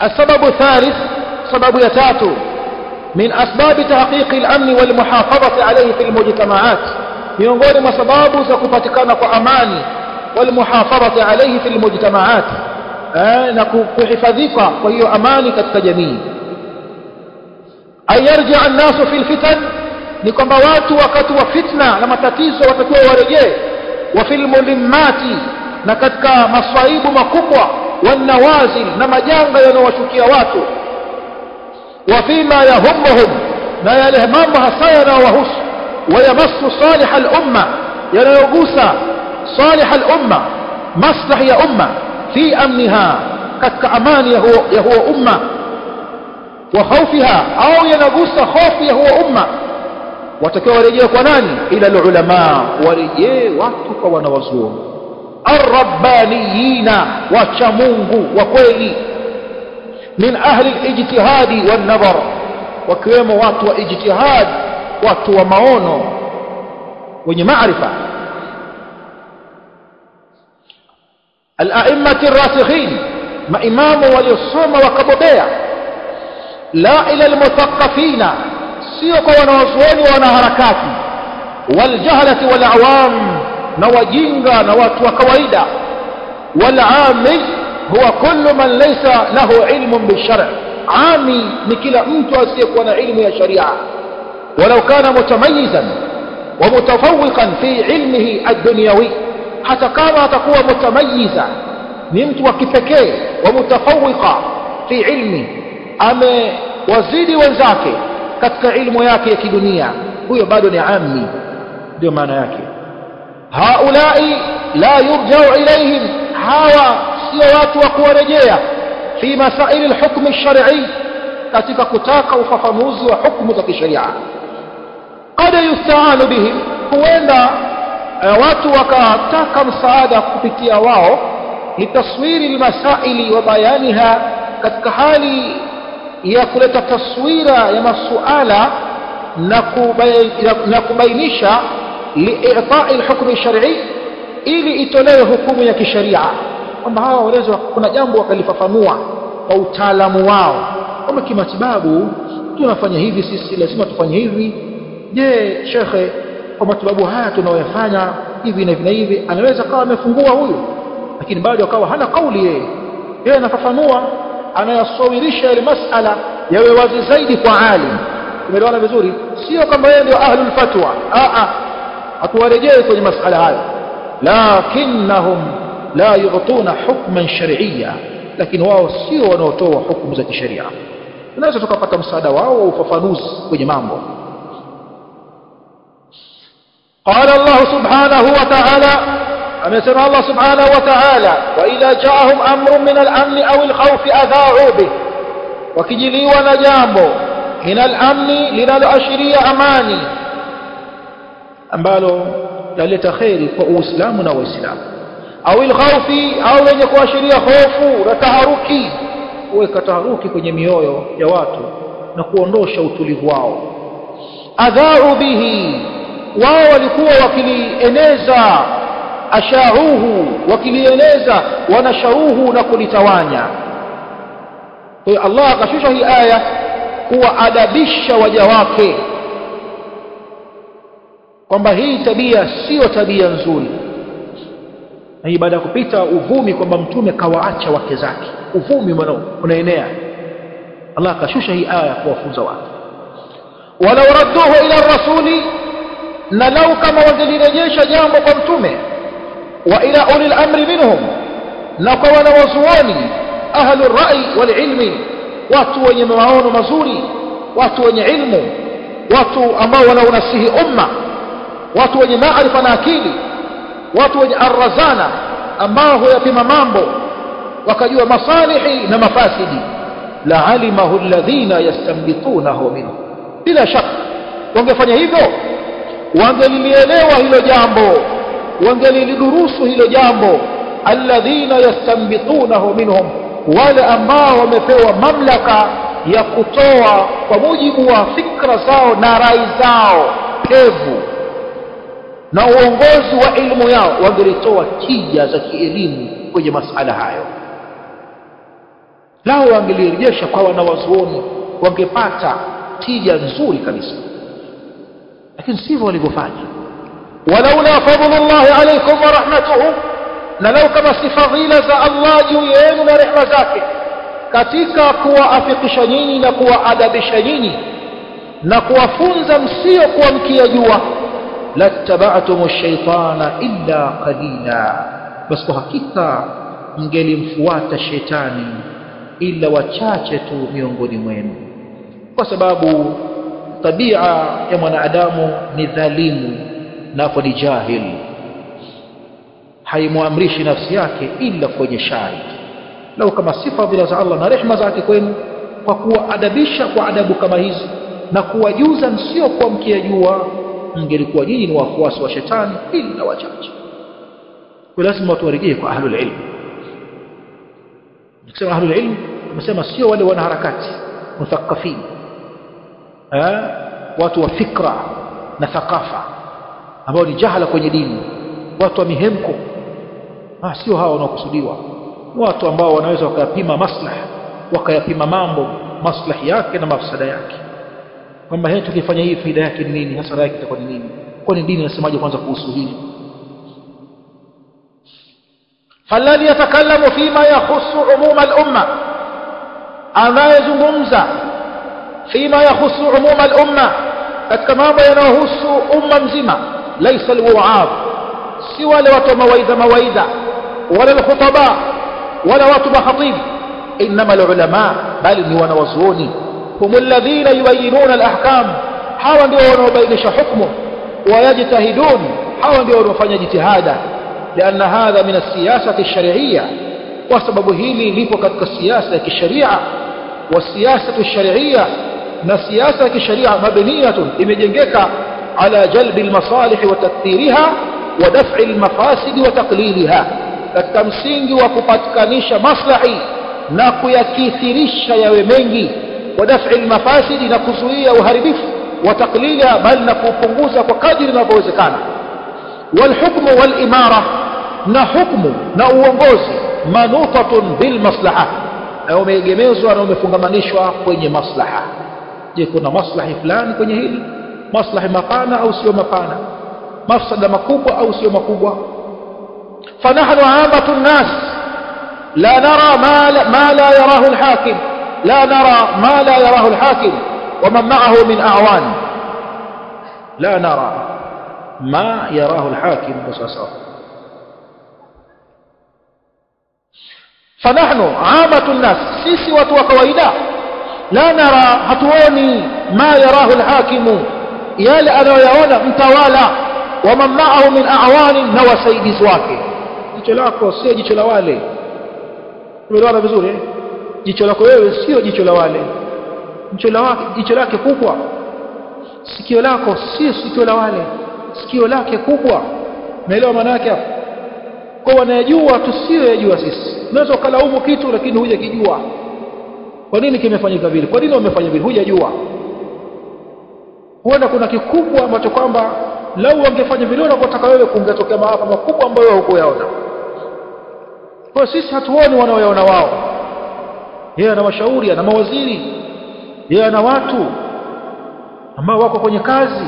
السبب الثالث سبب يتاتو من أسباب تحقيق الأمن والمحافظة عليه في المجتمعات miongoni mwa sababu za kupatikana kwa amani والمحافظة عليه في المجتمعات na kuhifadhika kwa hiyo amani katika jamii ayarja an-nasu fil fitan ni kwamba watu wakati wa fitna na matatizo watakiwa warejee wa fil mulimmati na katika masaibu makubwa wanawazil na majanga yanayowashukia watu wa fima yahummuhum na yale mambo hasa yanayowahusu wayamassu salih al-umma yanayogusa salih al-umma maslahi ya umma fi amniha katika amani ya huwa umma wa khawfiha au yanagusa hofu ya huwa umma watakiwa warejee kwa nani ila ulama warejee watu kwa wanawazuoni arrabbaniyina wacha Mungu wa kweli min ahli al-ijtihadi wan nadhar wakiwemo watu wa ijtihad watu wa maono wenye maarifa al-a'immati ar-rasikhin maimamu waliosoma wakabobea la ila al-muthaqqafina sio kwa wanawazuoni wa wanaharakati waljahlati walawam na wajinga na watu wa kawaida walami huwa kullu man laysa lahu ilmun bishar' ami ni kila mtu asiyekuwa na ilmu ya sharia walau kana mutamayyizan wa mutafawwiqan fi ilmihi ad-dunyawi hata kama atakuwa mutamayyiza ni mtu wa kipekee wa mutafawwiqa fi ilmi amewazidi wenzake katika ilmu yake ya kidunia huyo bado ni ammi ndio maana yake haulai la yurja'u ilayhim hawa sio watu wa kuwarejea fi masail al-hukm ash-shar'i katika kutaka ufafanuzi wa hukumu za kisheria qad yusta'anu bihim huenda watu wakataka msaada kupitia wao litaswiri al-masaili wa bayaniha katika hali ya kuleta taswira ya masuala na kubainisha li'ita'i al-hukm ash-shar'i ili itolewe hukumu ya kisheria kwamba hawa waleza kuna jambo wakalifafanua kwa utaalamu wao kama kimatibabu tunafanya hivi sisi lazima tufanye hivi je shekhe kwa matibabu haya tunayofanya hivi na hivi anaweza kawa amefungua huyu lakini bado akawa hana kauli yeye anafafanua anayasawirisha ile masala yawe wazi zaidi kwa alim umeelewana vizuri sio kama yeye ndio ahlul fatwa atuwarejee kwenye masala hayo lakinnahum la yu'tuna hukman shar'iyya lakini wao sio wanaotoa hukumu za kisheria tunaweza tukapata msaada wao wa ufafanuzi kwenye mambo qala Allah subhanahu wa ta'ala amesema Allah subhanahu wa ta'ala wa idha ja'ahum amrun min al-amn aw al-khawf adha'u bih wakijiliwa na jambo min al-amn linaloashiria amani ambalo laleta khairi kwa Uislamu na Waislamu au al-khawfi au yenye kuashiria hofu na taharuki kuweka taharuki kwenye mioyo ya watu na kuondosha utulivu wao adha'u bihi wao walikuwa wakilieneza ashauhu wakilieneza wanashauhu na kulitawanya kwa hiyo Allah akashusha hii aya kuwaadabisha waja wake kwamba hii tabia sio tabia nzuri na hii baada ya kupita uvumi kwamba mtume kawaacha wake zake uvumi unaenea Allah akashusha hii aya kuwafunza watu walau radduhu ila rasuli na lau kama wangelirejesha jambo kwa mtume wa ila ulil amri minhum na kwa wanawazuoni ahlur ra'i wal ilmi watu wenye maono mazuri watu wenye ilmu watu ambao wanaunasihi umma watu wenye maarifa na akili watu wenye arrazana ambao huyapima mambo wakajua masalihi na mafasidi la alimahu alladhina yastanbitunahu minhu bila shaka wangefanya hivyo wangelilielewa hilo jambo wangelilidurusu hilo jambo alladhina yastanbitunahu minhum wale ambao wamepewa mamlaka ya kutoa kwa mujibu wa fikra zao na rai zao pevu na uongozi wa ilmu yao wangelitoa tija za kielimu kwenye masala hayo lao wangelirejesha kwa wanawazuoni wangepata tija nzuri kabisa, lakini sivyo walivyofanya. walaula fadlullahi alaykum wa rahmatuhu, na lau kama si fadhila za Allah juu yenu na rehema zake katika kuwaafikisha nyinyi na kuwaadabisha nyinyi na kuwafunza msio kuwa mkiyajua, lattaba'tum ash-shaytana illa qalila, basi kwa hakika mngelimfuata shetani ila wachache tu miongoni mwenu, kwa sababu tabia ya mwanadamu ni dhalimu na ni jahil, haimuamrishi nafsi yake ila kwenye shari. Lau kama sifa bila za Allah na rehema zake kwenu kwa kuwaadabisha kwa adabu kama hizi na kuwajuza msio kwa mkiyajua, mngelikuwa nyinyi ni wafuasi wa shetani ila wachache. Kwa lazima watu warejee kwa ahlul ilm. Nikisema ahlul ilm tunasema sio wale wanaharakati muthaqafin, watu wa fikra na thaqafa ambao ni jahala kwenye dini, watu wa mihemko. Sio hao wanaokusudiwa, watu ambao wanaweza wakayapima maslaha, wakayapima mambo maslahi yake na mafsada yake, kwamba hii tukifanya hii faida yake ni nini, hasara yake itakuwa ni nini, kwani dini inasemaje kwanza kuhusu hili. falladhi yatakallamu fima yakhussu umuma al-umma, anayezungumza fima yakhussu umuma al-umma, katika mambo yanayohusu umma mzima, laysa al-wu'adh, si wale watu mawaidha wala al-khutaba wala watu makhatib, inma al-ulama, bali ni wanawazuoni. humul ladhina yubayyinuna al-ahkam, hawa ndio wanaobainisha hukumu, wayajtahidun, hawa ndio wanaofanya jitihada. لأن هذا من السياسة الشرعية، وسبب هيلي lipo katika siasa ya kisharia. والسياسة الشرعية na siasa ya kisharia mabniyatun, imejengeka ala jalbi almasalih wa takthiriha wa daf'i almafasid wa taqliliha, katika msingi wa kupatikanisha maslahi na kuyakithirisha yawe mengi, wa daf'i almafasid, na kuzuia uharibifu, wa taqliliha, bal na kupunguza kwa kadri inavyowezekana. والحكم والإمارة, na hukumu na uongozi, manutatun bil maslaha, na umeegemezwa na umefungamanishwa kwenye maslaha. Je, kuna maslahi fulani kwenye hili, maslahi mapana au sio mapana, mafsada makubwa au sio makubwa? fanahnu aamatu nnas la nara ma la yarahu alhakim, la nara ma la yarahu alhakim wa man ma'ahu min a'wan, la nara ما يراه الحاكم بصصا. فنحن عامة الناس، سيسي watu wa kawaida, la nara, hatuoni ma yarahu alhakimu, yale anayoyaona mtawala, wa man ma'ahu min a'wani, na wasaidizi wake. Jicho lako sio jicho la wale, umeelewana vizuri? Jicho lako wewe sio jicho la wale, jicho lake kubwa. Sikio lako sio sikio la wale, sikio lake kubwa. Naelewa maana yake hapo? Kwa wanayajua tusiyojua sisi. Unaweza ukalaumu kitu lakini hujakijua. Kwa nini kimefanyika vile? Kwa nini wamefanya vile? Hujajua. Huenda kuna kikubwa ambacho kwamba lau wangefanya vile unapotaka wewe kungetokea maafa makubwa ambayo hukuyaona. Kwa sisi hatuoni wanaoyaona wao. Yeye ana mashauri, ana mawaziri, yeye ana watu ambao wako kwenye kazi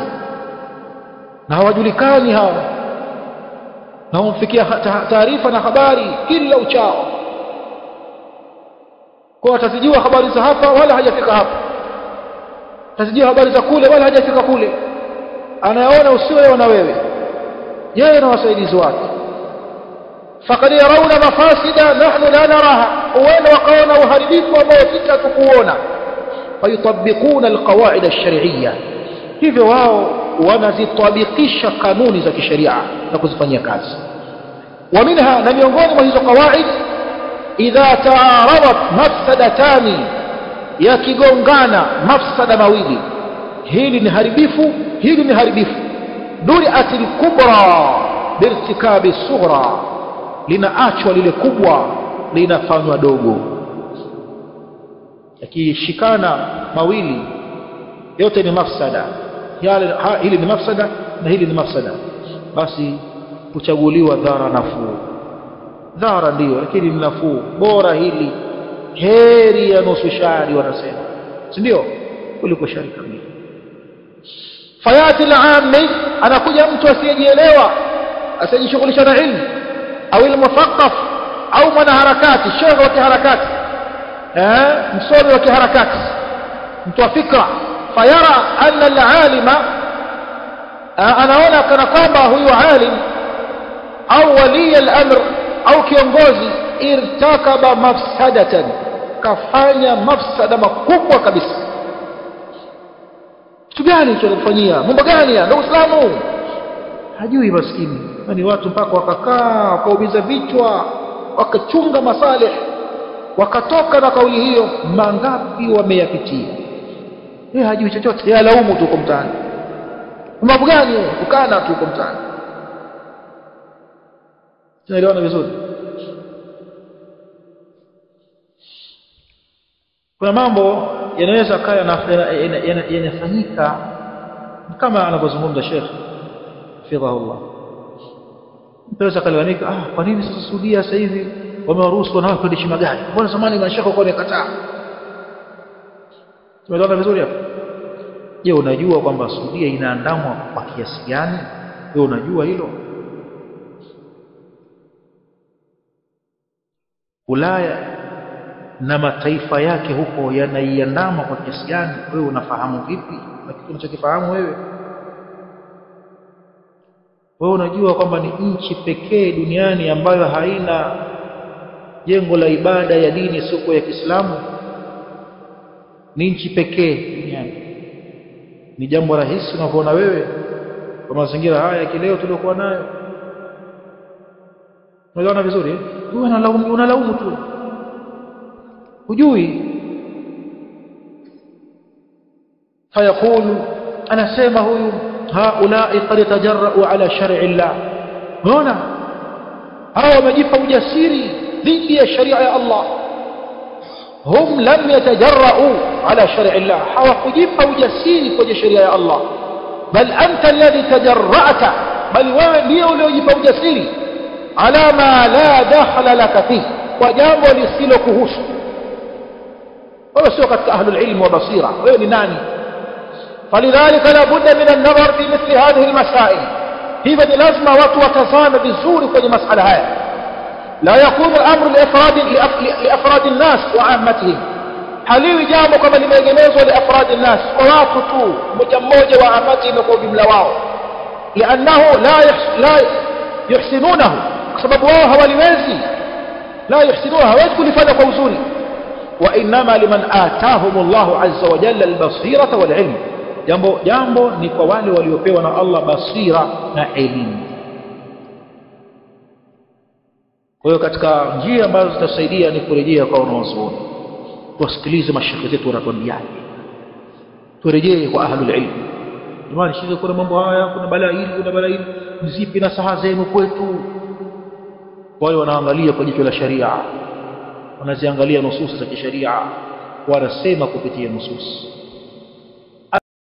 na hawajulikani hao, na humfikia taarifa na habari kila uchao. Kwa atazijua habari za hapa wala hajafika hapa, atazijua habari za kule wala hajafika kule, anayaona usioona wewe, yeye na wasaidizi wake. faqad yarawna mafasida nahnu la naraha, huenda wakaona uharibifu ambao sisi hatukuona. fayutabbiquna alqawaid alshar'iyya, hivyo wao wanazitabikisha kanuni za kisheria na kuzifanyia kazi. wa minha, na miongoni mwa hizo qawaid, idha taaradat mafsadatani, yakigongana mafsada mawili, hili ni haribifu, hili ni haribifu, duriat al-kubra birtikabi sughra, linaachwa lile kubwa linafanywa dogo. Yakishikana mawili yote ni mafsada, hili ni mafsada na hili ni mafsada, basi kuchaguliwa dhara nafuu. Dhara ndio, lakini ni nafuu, bora hili heri ya nusu shari wanasema, si ndio, kuliko shari kamili. Fayati al-ammi, anakuja mtu asiyejielewa, asiyejishughulisha na ilmu, au al-mufaqqaf, au mwanaharakati, shekhe wa kiharakati, msomi wa kiharakati, mtu wa fikra. Fayara anna al-alima, anaona kana kwamba huyu alim au wali al-amr au kiongozi irtakaba mafsadatan, kafanya mafsada makubwa kabisa. Kitu gani kinafanyia? Mambo gani ya ndio Uislamu? Hajui maskini. Ni watu mpaka wakakaa wakaubiza vichwa, wakachunga masalih, wakatoka na kauli hiyo. Mangapi wameyapitia? Yeye hajui chochote, yeye alaumu tu kwa mtaani. Mambo gani? Ukana tu kwa mtaani. Tunaelewana vizuri? Kuna mambo yanaweza kaya yanafanyika kama anavyozungumza Sheikh hafidhahullah. Mtaweza kalalamika, kwa nini sasa Saudia sasa hivi wamewaruhusu wanawake kuendesha magari? Mbona zamani mashaka walikuwa wamekataa? Tumeelewana vizuri hapo? Je, unajua kwamba Saudia inaandamwa kwa kiasi gani? Wewe unajua hilo? Ulaya na mataifa yake huko yanaiandama kwa kiasi gani? Wewe unafahamu vipi? Na kitu unachokifahamu wewe unajua kwamba ni nchi pekee duniani ambayo haina jengo la ibada ya dini soko ya Kiislamu? Ni nchi pekee duniani. Ni jambo rahisi unavyoona wewe kwa mazingira haya kileo tuliokuwa nayo? Unaona vizuri? Wewe unalaumu tu, hujui. Fayaqulu, anasema huyu, haulai qad tajarra'u ala shar'i Allah. Unaona hao wamejipa ujasiri dhidi ya sharia ya Allah. Hum lam yatajarra'u ala shar'i Allah, hawakujipa ujasiri kwa sharia ya Allah. Bal anta alladhi tajarra'ta, bali wewe ndio uliojipa ujasiri ala ma la dakhala laka fi, kwa jambo lisilokuhusu. Wewe sio katika ahlul ilm wa basira, wewe ni nani? Falidhalika la budda min an-nadhar fi mithli hadhihi al-masail. Hivyo ni lazima watu watazame vizuri kwenye masala haya. La yakunu al-amru li-afrad an-nas wa 'ammatihim, haliwi jambo kama limeegemezwa li-afrad an-nas, kwa watu tu mmoja mmoja wa ammatihim kwa jumla wao, li'annahu la yuhsinunahu, kwa sababu wao hawaliwezi. La yuhsinuha, hawezi kulifanya kwa uzuri. Wa inma liman atahum Allahu azza wa jalla al-basirata wal-ilm, jambo ni kwa wale waliopewa na Allah basira na elimu. Kwa hiyo katika njia ambazo zitasaidia ni kurejea kwa wanazuoni, tusikilize mashaikh zetu wanatuambiaje, turejee kwa ahlul ilm. Jamani, shida kuna mambo haya, kuna balaa hili, kuna balaa hili, mzipi na saha zenu kwetu? Wao wanaangalia kwa jicho la sharia, wanaziangalia nusus za kisharia, wanasema kupitia nusus.